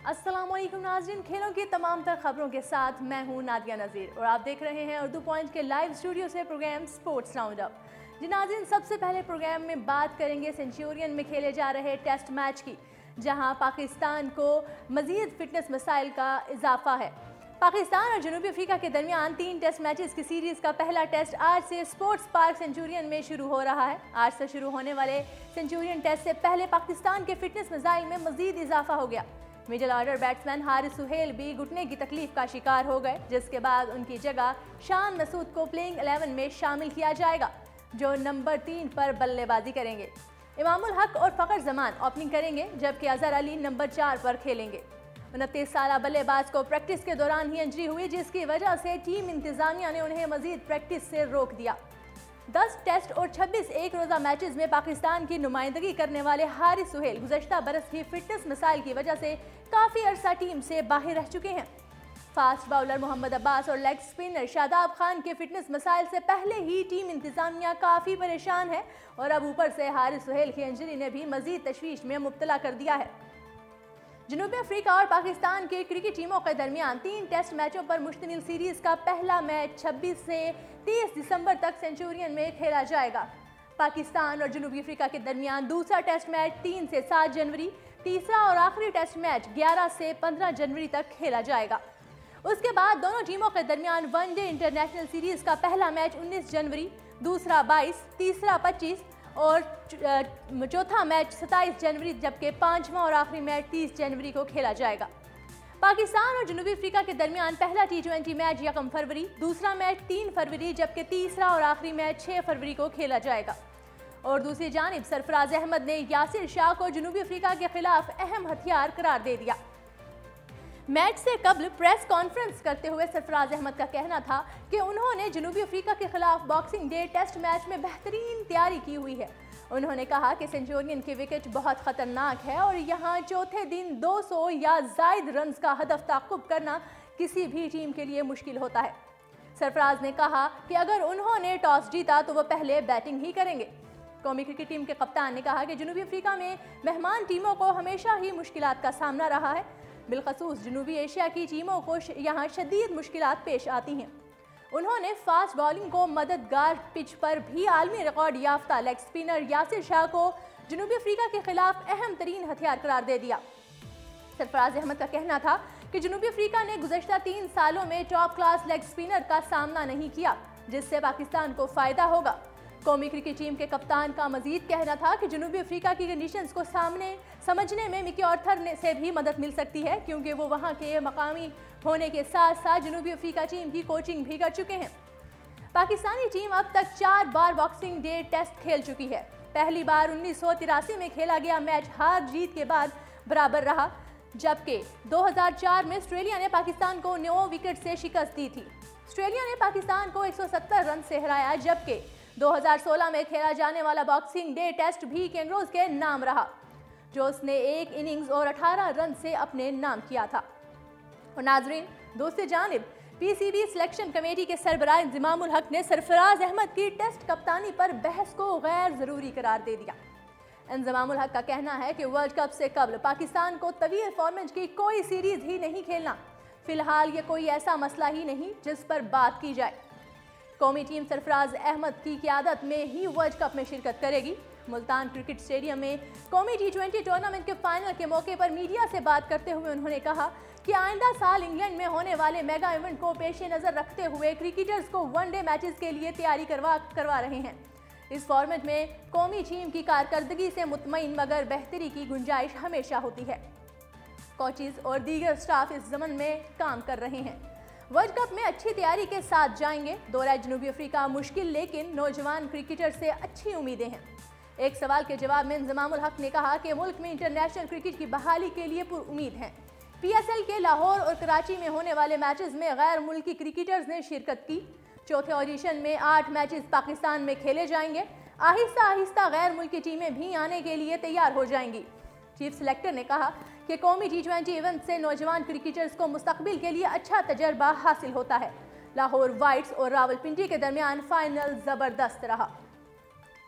अस्सलामुअलैकुम नाज़रीन, खेलों की तमाम तर खबरों के साथ मैं हूं नादिया नज़ीर और आप देख रहे हैं उर्दू पॉइंट के लाइव स्टूडियो से प्रोग्राम स्पोर्ट्स राउंड अप। जी नाज़रीन, सबसे पहले प्रोग्राम में बात करेंगे सेंचुरियन में खेले जा रहे टेस्ट मैच की, जहां पाकिस्तान को मज़ीद फिटनेस मसाइल का इजाफा है। पाकिस्तान और जनूबी अफ्रीका के दरमियान 3 टेस्ट मैचेस की सीरीज़ का पहला टेस्ट आज से स्पोर्ट्स पार्क सेंचुरियन में शुरू हो रहा है। आज से शुरू होने वाले सेंचुरियन टेस्ट से पहले पाकिस्तान के फिटनेस मसाइल में मज़ीद इजाफा हो गया। Middle order batsman Haris Suhail भी घुटने की तकलीफ का शिकार हो गए, जिसके बाद उनकी जगह शान मसूद को प्लेइंग 11 में शामिल किया जाएगा, जो नंबर 3 पर बल्लेबाजी करेंगे। इमामुल हक और फ़खर जमान ओपनिंग करेंगे, जबकि अजहर अली नंबर 4 पर खेलेंगे। 29 साल बल्लेबाज को प्रैक्टिस के दौरान ही इंजरी हुई, जिसकी वजह से टीम इंतजामिया ने उन्हें मजीद प्रैक्टिस से रोक दिया। 10 टेस्ट और 26 एक रोज़ा मैचेस में पाकिस्तान की नुमाइंदगी करने वाले हारिस सुहेल गुज़श्ता बरस ही फिटनेस मसाइल की वजह से काफ़ी अरसा टीम से बाहर रह चुके हैं। फास्ट बाउलर मोहम्मद अब्बास और लेग स्पिनर शादाब खान के फिटनेस मसाइल से पहले ही टीम इंतजामिया काफ़ी परेशान है और अब ऊपर से हारिस सुहेल की इंजरी ने भी मजीद तशवीश में मुब्तला कर दिया है। जनूबी अफ्रीका और पाकिस्तान के क्रिकेट टीमों के दरमियान 3 टेस्ट मैचों पर मुश्तमिल सीरीज का पहला मैच 26 से 30 दिसंबर तक सेंचुरियन में खेला जाएगा। पाकिस्तान और जनूबी अफ्रीका के दरमियान दूसरा टेस्ट मैच 3 से 7 जनवरी, तीसरा और आखिरी टेस्ट मैच 11 से 15 जनवरी तक खेला जाएगा। उसके बाद दोनों टीमों के दरमियान वनडे इंटरनेशनल सीरीज का पहला मैच 19 जनवरी, दूसरा 22, तीसरा 25 और चौथा मैच 27 जनवरी, जबकि पांचवा और आखिरी मैच 30 जनवरी को खेला जाएगा। पाकिस्तान और जनूबी अफ्रीका के दरमियान पहला T20 मैच 1 फरवरी, दूसरा मैच 3 फरवरी, जबकि तीसरा और आखिरी मैच 6 फरवरी को खेला जाएगा। और दूसरी जानिब सरफराज अहमद ने यासिर शाह को जनूबी अफ्रीका के खिलाफ अहम हथियार करार दे दिया। मैच से कबल प्रेस कॉन्फ्रेंस करते हुए सरफराज अहमद का कहना था कि उन्होंने जनूबी अफ्रीका के खिलाफ बॉक्सिंग डे टेस्ट मैच में बेहतरीन तैयारी की हुई है। उन्होंने कहा कि सेंचुरियन की विकेट बहुत खतरनाक है और यहां चौथे दिन 200 या जायद रन्स का हदफ ताक़ुब करना किसी भी टीम के लिए मुश्किल होता है। सरफराज ने कहा कि अगर उन्होंने टॉस जीता तो वो पहले बैटिंग ही करेंगे। कौमी क्रिकेट टीम के कप्तान ने कहा कि जनूबी अफ्रीका में मेहमान टीमों को हमेशा ही मुश्किलात का सामना रहा है, बिलखसूस जनूबी एशिया की टीमों को यहाँ शदीद मुश्किलात पेश आती हैं। उन्होंने फास्ट बॉलिंग को मददगार पिच पर भी आलमी रिकॉर्ड याफ्ता लेग स्पिनर यासिर शाह को जनूबी अफ्रीका के खिलाफ अहम तरीन हथियार करार दे दिया। सरफराज अहमद का कहना था कि जनूबी अफ्रीका ने गुज़श्ता 3 सालों में टॉप क्लास लेग स्पिनर का सामना नहीं किया, जिससे पाकिस्तान को फ़ायदा होगा। कौमी क्रिकेट टीम के कप्तान का मजीद कहना था कि जनूबी अफ्रीका की कंडीशंस को समझने में मिकी ऑर्थर से भी मदद मिल सकती है, क्योंकि वो वहां के मकामी होने के साथ साथ जनूबी अफ्रीका टीम की कोचिंग भी कर चुके हैं। पाकिस्तानी टीम अब तक 4 बार बॉक्सिंग डे टेस्ट खेल चुकी है। पहली बार 1983 में खेला गया मैच हार जीत के बाद बराबर रहा, जबकि 2004 में ऑस्ट्रेलिया ने पाकिस्तान को 9 विकेट से शिकस्त दी थी। ऑस्ट्रेलिया ने पाकिस्तान को 170 रन से हराया, जबकि 2016 में खेला जाने वाला बॉक्सिंग डे टेस्ट भी केन रोज के नाम रहा, जो उसने 1 इनिंग्स और 18 रन से अपने नाम किया था। और नाजरीन, दूसरी जानिब पीसीबी सिलेक्शन कमेटी के सरबराह इंज़मामुल हक ने सरफराज अहमद की टेस्ट कप्तानी पर बहस को गैर ज़रूरी करार दे दिया। इंज़मामुल हक का कहना है कि वर्ल्ड कप से कबल पाकिस्तान को तवील फॉर्मेट की कोई सीरीज ही नहीं खेलना। फिलहाल ये कोई ऐसा मसला ही नहीं जिस पर बात की जाए। कौमी टीम सरफराज अहमद की क़यादत में ही वर्ल्ड कप में शिरकत करेगी। मुल्तान क्रिकेट स्टेडियम में कौमी T20 टूर्नामेंट के फाइनल के मौके पर मीडिया से बात करते हुए उन्होंने कहा कि आइंदा साल इंग्लैंड में होने वाले मेगा इवेंट को पेश नज़र रखते हुए क्रिकेटर्स को वनडे मैचेस के लिए तैयारी करवा रहे हैं। इस फॉर्मेट में कौमी टीम की कारकर्दगी से मुतमईन मगर बेहतरी की गुंजाइश हमेशा होती है। कोचेज और दीगर स्टाफ इस ज़मन में काम कर रहे हैं। वर्ल्ड कप में अच्छी तैयारी के साथ जाएंगे। दौरा जनूबी अफ्रीका मुश्किल, लेकिन नौजवान क्रिकेटर से अच्छी उम्मीदें हैं। एक सवाल के जवाब में इंज़मामुल हक ने कहा कि मुल्क में इंटरनेशनल क्रिकेट की बहाली के लिए पुरुम्मीद हैं। PSL के लाहौर और कराची में होने वाले मैचेस में गैर मुल्की क्रिकेटर्स ने शिरकत की। चौथे ऑडिशन में 8 मैचेस पाकिस्तान में खेले जाएंगे। आहिस्ता आहिस्ता गैर मुल्की टीमें भी आने के लिए तैयार हो जाएंगी। चीफ सेलेक्टर ने कहा कि कौमी T20 इवेंट से नौजवान क्रिकेटर्स को मुस्तकबिल के लिए अच्छा तजर्बा हासिल होता है। लाहौर वाइट्स और रावलपिंडी के दरमियान फाइनल ज़बरदस्त रहा।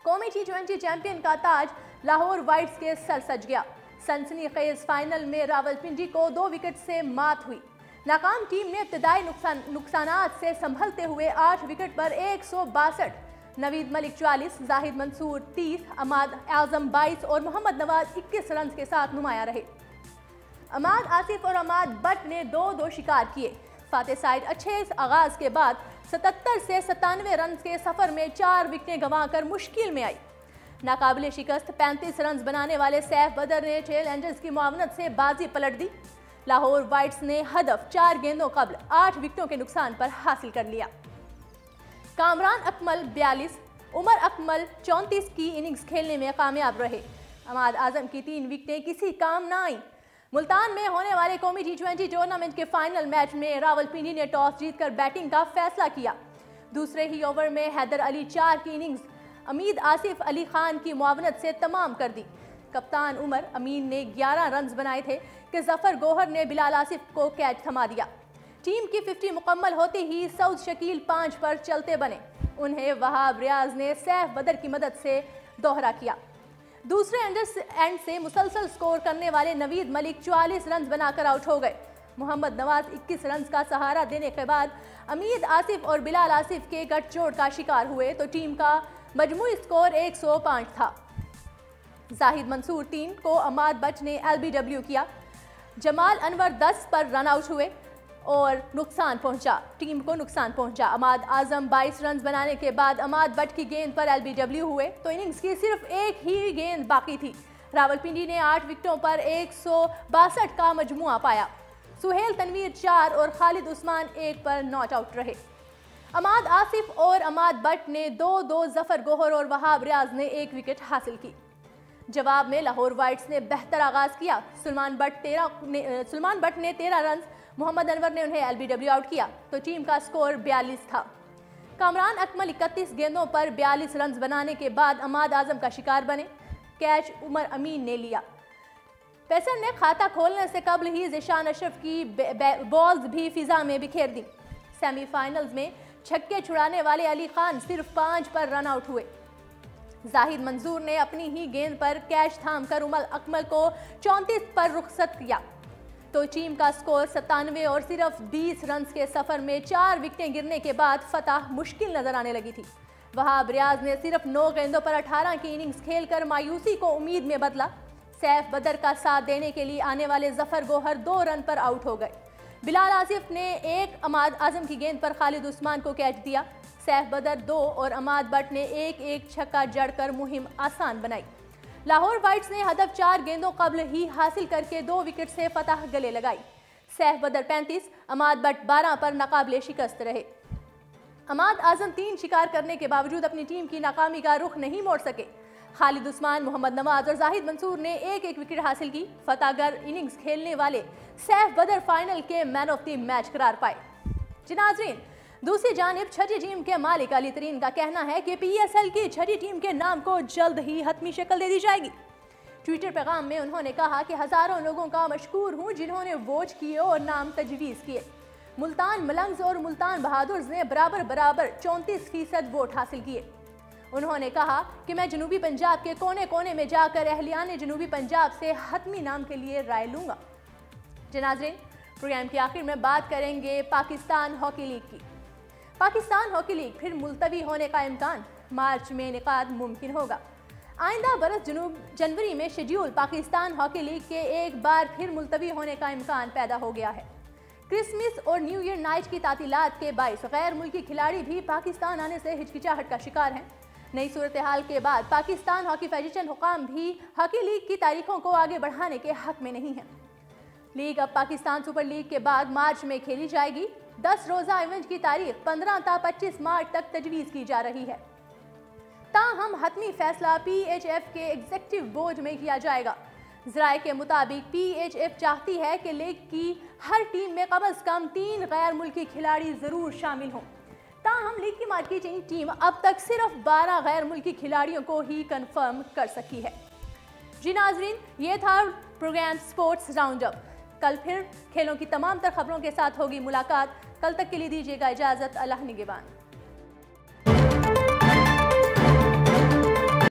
कौमी T20 चैंपियन का ताज लाहौर वाइट्स के सर सज गया। सनसनीखेज फाइनल में रावलपिंडी को 2 विकेट से मात हुई। नाकाम टीम ने इब्तदाई नुकसानात से संभलते हुए 8 विकेट पर 162, नवीद मलिक 44, जाहिद मंसूर 30, अमाद आजम 22 और मोहम्मद नवाज 21 रन के साथ नुमाया रहे। अमाद आसिफ और अमाद बट ने 2-2 शिकार किए। फातेह साइद अच्छे आगाज के बाद 77 से 97 रन के सफर में 4 विकेटें गंवाकर मुश्किल में आई। नाकाबिले शिकस्त 35 रन बनाने वाले सैफ बदर ने चैलेंजर्स की मुआवनत से बाजी पलट दी। लाहौर वाइट्स ने हदफ 4 गेंदों कबल 8 विकेटों के नुकसान पर हासिल कर लिया। कामरान अकमल 42, उमर अकमल 34 की इनिंग्स खेलने में कामयाब रहे। अमाद आजम की 3 विकेटें किसी काम न आई। मुल्तान में होने वाले कौमी T20 टूर्नामेंट के फाइनल मैच में रावलपिंडी ने टॉस जीतकर बैटिंग का फैसला किया। दूसरे ही ओवर में हैदर अली 4 की इनिंग्स अमीद आसिफ अली खान की मुआवनत से तमाम कर दी। कप्तान उमर अमीन ने 11 रन बनाए थे कि जफर गोहर ने बिलाल आसिफ को कैच थमा दिया। टीम की 50 मुकम्मल होते ही सऊद शकील 5 पर चलते बने। उन्हें वहाब रियाज ने सैफ बदर की मदद से दोहरा किया। दूसरे एंड से मुसलसल स्कोर करने वाले नवीद मलिक 44 रन बनाकर आउट हो गए। मोहम्मद नवाज 21 रन का सहारा देने के बाद अमीद आसिफ और बिलाल आसिफ के गठजोड़ का शिकार हुए तो टीम का मजमूई स्कोर 105 था। जाहिद मंसूर 3 को अमाद बट ने LBW किया। जमाल अनवर 10 पर रन आउट हुए और टीम को नुकसान पहुंचा। अमाद आजम 22 रन बनाने के बाद अमाद बट की गेंद पर LBW हुए तो इनिंग्स की सिर्फ एक ही गेंद बाकी थी। रावलपिंडी ने 8 विकेटों पर 162 का मजमुआ पाया। सुहेल तनवीर 4 और खालिद उस्मान 1 पर नॉट आउट रहे। अमाद आसिफ और अमाद बट ने 2-2, जफर गोहर और वहाब रियाज ने 1 विकेट हासिल की। जवाब में लाहौर वाइट्स ने बेहतर आगाज किया। सुलेमान बट ने 13 रन, मोहम्मद अनवर ने उन्हें LBW आउट किया तो टीम का स्कोर 42 था। कामरान अकमल 31 गेंदों पर 42 रन बनाने के बाद अमाद आजम का शिकार बने। कैच उमर अमीन ने लिया। पेसर ने खाता खोलने से कबल ही ज़िशान अशरफ की बॉल्स भी फिजा में बिखेर दी। सेमीफाइनल्स में छक्के छुड़ाने वाले अली खान सिर्फ 5 पर रन आउट हुए। जाहिद मंसूर ने अपनी ही गेंद पर कैच थामकर उमर अकमल को 34 पर रुखसत किया तो टीम का स्कोर 97 और सिर्फ 20 रन के सफर में 4 विकेटें गिरने के बाद फतह मुश्किल नजर आने लगी थी। वहाब रियाज ने सिर्फ 9 गेंदों पर 18 की इनिंग्स खेलकर मायूसी को उम्मीद में बदला। सैफ बदर का साथ देने के लिए आने वाले जफर गोहर 2 रन पर आउट हो गए। बिलाल आसिफ ने 1 अमाद आजम की गेंद पर खालिद उस्मान को कैच दिया। सैफ बदर 2 और अमाद बट ने 1-1 छक्का जड़कर मुहिम आसान बनाई। लाहौर वाइट्स ने हदफ 4 गेंदों कबल ही हासिल करके 2 विकेट से फतह गले लगाई। सैफ बदर 35, अमाद बट 12 पर नाकाबिले शिकस्त रहे। अमाद आजम 3 शिकार करने के बावजूद अपनी टीम की नाकामी का रुख नहीं मोड़ सके। खालिद उस्मान, मोहम्मद नवाज और जाहिद मंसूर ने 1-1 विकेट हासिल की। फतहगर इनिंग्स खेलने वाले सैफ बदर फाइनल के मैन ऑफ द मैच करार पाए। जी नाज़रीन, दूसरी जानिब छठी टीम के मालिक अली तरीन का कहना है कि PSL की छठी टीम के नाम को जल्द ही हतमी शक्ल दे दी जाएगी। ट्विटर पैगाम में उन्होंने कहा कि हजारों लोगों का मशकूर हूँ जिन्होंने वोट किए और नाम तजवीज़ किए। मुल्तान मलंग्स और मुल्तान बहादुर्स ने बराबर 34% वोट हासिल किए। उन्होंने कहा कि मैं जनूबी पंजाब के कोने कोने में जाकर अहलियान जनूबी पंजाब से हतमी नाम के लिए राय लूँगा। नाज़रीन, प्रोग्राम के आखिर में बात करेंगे पाकिस्तान हॉकी लीग की। पाकिस्तान हॉकी लीग फिर मुलतवी होने का इम्कान, मार्च में इनेकाद मुमकिन होगा। आइंदा बरस जनवरी में शेड्यूल पाकिस्तान हॉकी लीग के एक बार फिर मुलतवी होने का इम्कान पैदा हो गया है। क्रिसमस और न्यू ईयर नाइट की तातीलात के बाइस गैर मुल्की खिलाड़ी भी पाकिस्तान आने से हिचकिचाहट का शिकार हैं। नई सूरत हाल के बाद पाकिस्तान हॉकी फेडरेशन हुकाम भी हॉकी लीग की तारीखों को आगे बढ़ाने के हक में नहीं है। लीग अब पाकिस्तान सुपर लीग के बाद मार्च में खेली जाएगी। 10 रोज़ा इवेंट की तारीख 15 ता 25 मार्च तक तजवीज़ की जा रही है। ताहम हतमी फैसला PHF के एग्जीक्यूटिव बोर्ड में किया जाएगा। ज़राए के मुताबिक PHF चाहती है कि लीग की हर टीम में कम से कम 3 गैर मुल्की खिलाड़ी ज़रूर शामिल हों। ताहम लीग की मार्केटिंग टीम अब तक सिर्फ 12 गैर मुल्की खिलाड़ियों को ही कंफर्म कर सकी है। जी नाज़रीन, ये था प्रोग्राम स्पोर्ट्स राउंड अप। कल फिर खेलों की तमाम तर खबरों के साथ होगी मुलाकात। कल तक के लिए दीजिएगा इजाज़त। अल्लाह निगहबान।